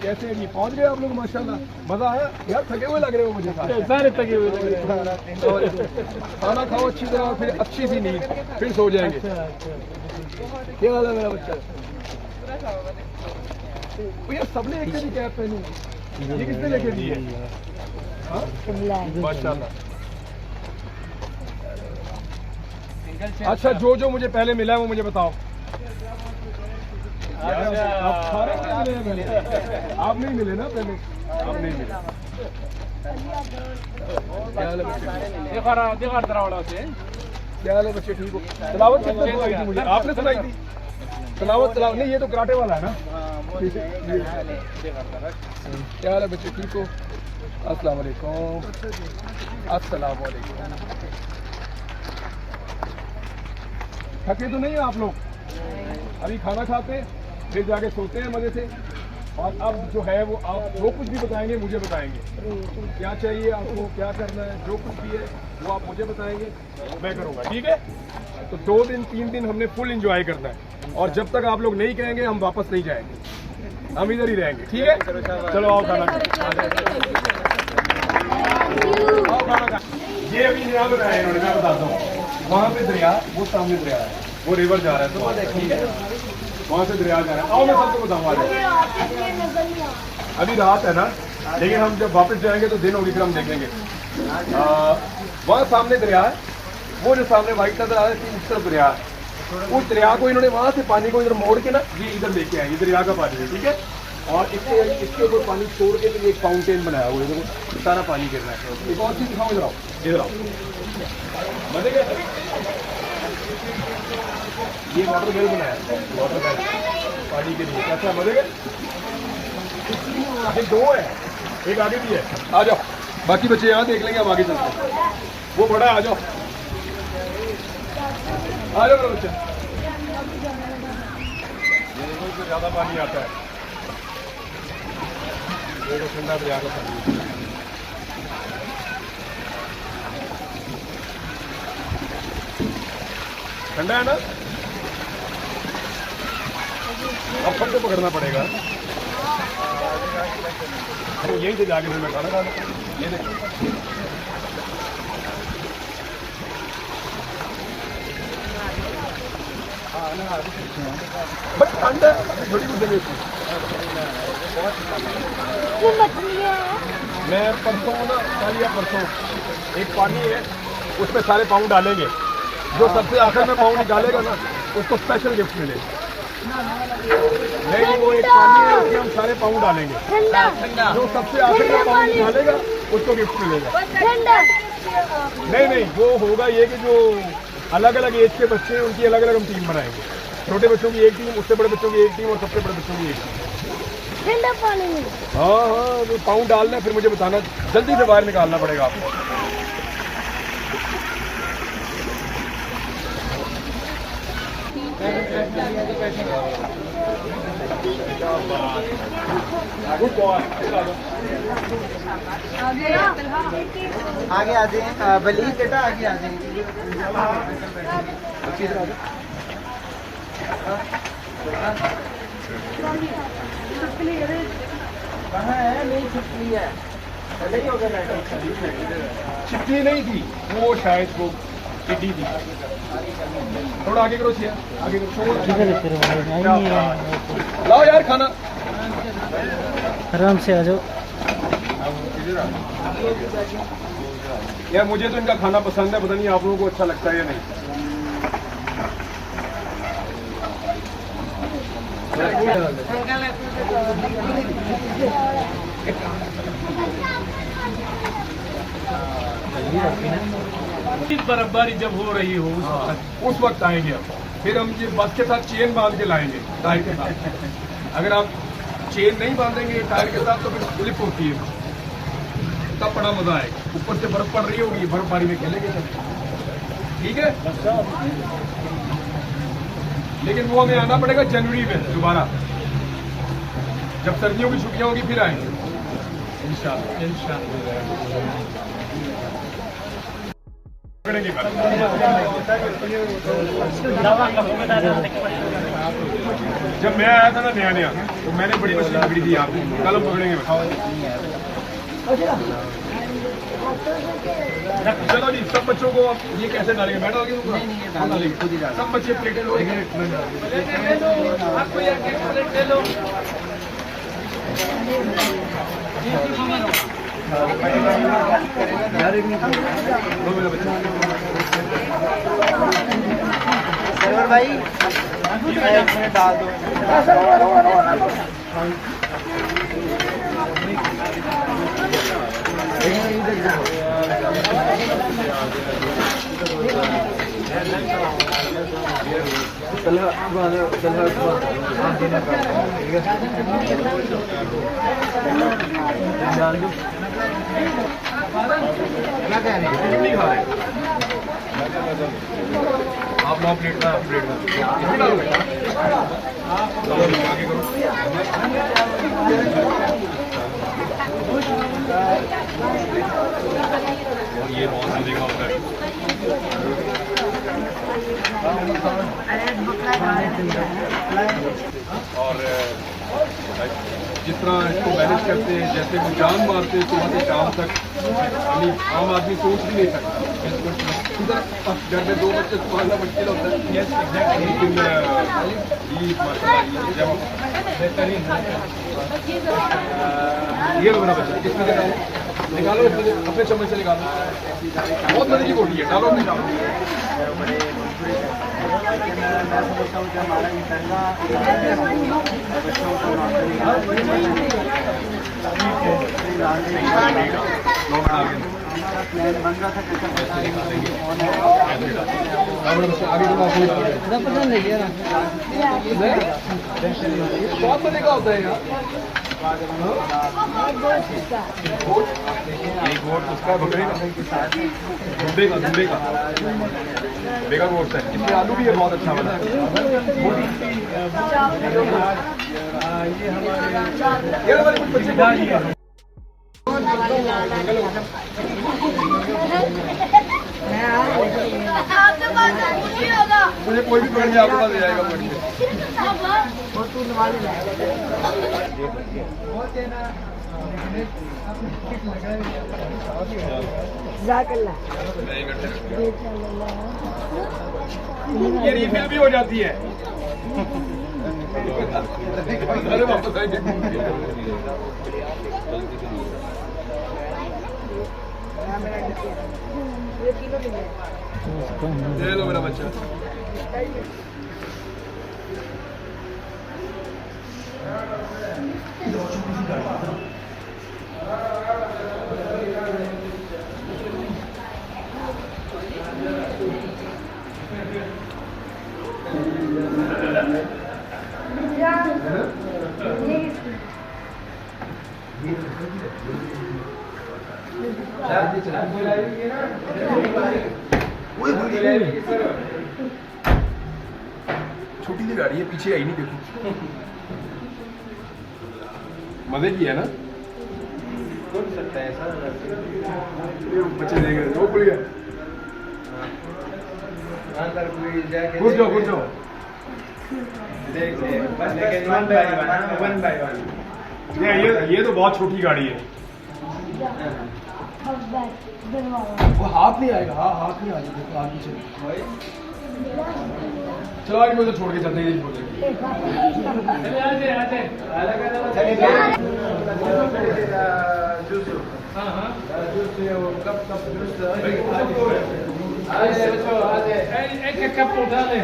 कैसे हैं जी? पहुंच गए आप लोग माशाल्लाह। मजा आया यार? थके हुए लग रहे हो मुझे सारे थके हुए लग रहे हैं। खाना खाओ अच्छी तरह, फिर अच्छी सी नींद, फिर सो जाएंगे। क्या हाल है मेरा बच्चा? यार सबने एक जैसी कैप पहनी, ये किसने लेके दी है? माशाल्लाह। अच्छा, जो मुझे पहले मिला है वो मुझे बताओ। आप सारे मिले हैं पहले, आप नहीं मिले ना पहले? आप नहीं मिले। क्या हाल है बच्चे? क्या हाल है बच्चे? ठीक हो? तलावत किसने सुनाई थी मुझे? आपने सुनाई थी तलावत? नहीं, ये तो कराटे वाला है ना। क्या हाल है बच्चे? ठीक हो? अस्सलाम वालेकुम। अस्सलाम वालेकुम। थके तो नहीं है आप लोग? अभी खाना खाते हैं, फिर जाके सोते हैं मजे से, और अब जो है वो आप जो कुछ भी बताएंगे मुझे बताएंगे। क्या चाहिए आपको, क्या करना है, जो कुछ भी है वो आप मुझे बताएंगे, मैं करूँगा। ठीक है? तो 2 दिन 3 दिन हमने फुल एंजॉय करना है, और जब तक आप लोग नहीं कहेंगे हम वापस नहीं जाएंगे, हम इधर ही रहेंगे। ठीक है? चलो आओ खाना खा। ये अभी नया बनाया है इन्होंने, मैं बताता हूँ। वहाँ पे दरिया, वो सामने दरिया है, वो रिवर जा रहा है, तो ठीक है, वहाँ से दरिया जा रहा है। आओ मैं सबको बताऊँगा। अभी रात है ना, लेकिन हम जब वापस जाएंगे तो दिन होगी, फिर हम देखेंगे। वहाँ सामने दरिया है, वो जो सामने व्हाइट नजर आ रहा है उस तरफ दरिया है। उस दरिया को इन्होंने वहाँ से पानी को इधर मोड़ के ना ये इधर लेके आए, ये दरिया का पानी है। ठीक है? और इसके ऊपर पानी छोड़ के तो एक फाउंटेन बनाया हुआ है, इधर सारा पानी गिरना है। एक और चीज दिखाओ, इधर आओ, इधर आओ। मजे के ये वाटर बेल बनाया है, वाटर बेल पानी के लिए। कैसा मजे के? ये 2 है, एक आगे भी है। आ जाओ, बाकी बच्चे यहाँ देख लेंगे, हम आगे चलते हैं। वो बड़ा है, आ जाओ, आ जाओ बच्चे। ये देखो, इसमें ज्यादा पानी आता है, ये तो ठंडा दरिया का पानी। ठंडा है ना? अब सबको पकड़ना पड़ेगा। अरे यहीं से जाके मैं खाना खा लूं। ये देखो, बट ठंडा है, बड़ी कुछ जगह थी। मैं परसों ना, कल या परसों, एक पानी है उसमें सारे पाँव डालेंगे, जो सबसे आखिर में पाँव निकालेगा ना उसको स्पेशल गिफ्ट मिलेगा। नहीं, वो एक पानी है उसमें हम सारे पाँव डालेंगे, जो सबसे आखिर में पाँव निकालेगा उसको गिफ्ट मिलेगा। नहीं, वो होगा ये कि जो अलग अलग एज के बच्चे हैं उनकी अलग अलग हम टीम बनाएंगे। छोटे बच्चों की एक टीम, उससे बड़े बच्चों की एक टीम, और सबसे बड़े बच्चों की एक टीम। ठंडा पानी में? हाँ, वो पाँव डालना है, फिर मुझे बताना, जल्दी से बाहर निकालना पड़ेगा आपको। आगे आ जाए बलीज बेटा, आगे आ जाए। कहाँ है? नहीं छिपकली है, नहीं हो गया। छिपकली नहीं थी वो, शायद वो टिड्डी थी। थोड़ा आगे करो, आगे करो। लाओ यार खाना, आराम से आ जाओ। यार मुझे तो इनका खाना पसंद है, पता नहीं आप लोगों को अच्छा लगता है या नहीं। बर्फबारी जब हो रही हो उस वक्त आएंगे हम, फिर हम ये बस के साथ चेन बांध के लाएंगे टायर के साथ। अगर आप चेन नहीं बांधेंगे टायर के साथ तो फिर स्लिप होती है, तब बड़ा मजा आएगा। ऊपर से बर्फ पड़ रही होगी, बर्फबारी में खेलेंगे सब, ठीक है? लेकिन वो हमें आना पड़ेगा जनवरी में दोबारा, जब सर्दियों की छुट्टियां होगी फिर आएंगे इंशाल्लाह। जब मैं आया था ना नया नया तो मैंने बड़ी मछली पकड़ी थी यहाँ पे, कल हम पकड़ेंगे। चलो जी, सब बच्चों को आप ये कैसे डालेंगे? बैठोगे हम डालेंगे, सब बच्चे प्लेटें लो। आपको यार एक प्लेट ले लो। लो मेरा बच्चा। सरवर भाई एक मिनट डाल दो। क्या कह रहे हैं? नहीं खा रहे आप 9 प्लेट का प्लेट का कितनी डालोगे? चलो आगे करो। और ये बहुत मजे का होता है। और जिस तरह इसको मैनेज करते हैं, जैसे वो जान मारते हैं सुबह से शाम तक, यानी आम आदमी सोच भी नहीं सकता। इधर घर में 2 बच्चे संभालना मुश्किल होता है। लेकिन ये माशाल्लाह जब बेहतरीन ये लो मेरा बच्चा, किसमें निकालो अपने चम्मच से निकालो। बहुत मजे की बोटी है, डालो अपने चावल। बहुत मजे का होता है यार। ये गोट उसका बकरे का, दुम्बे का गोट है। इसमें आलू भी है, बहुत अच्छा बना है। ये हमारे कुछ बच्चे मुझे कोई भी पकड़ के आपके पास ले जाएगा पकड़ के। ये रिफिल भी हो जाती है। अरे वापस आएंगे। दे लो मेरा बच्चा। छोटी सी गाड़ी है, पीछे आई नहीं, देखो मजे की है ना। सकता है सर, बच्चे देख रहे, वो खुल गया। घुस जाओ घुस जाओ। ये तो बहुत छोटी गाड़ी है। वो हाथ नहीं आएगा। हाँ हाथ नहीं आएगा, देखो आगे चलो। चलो आगे मुझे छोड़ के चलते हैं। एक कप उठा ले।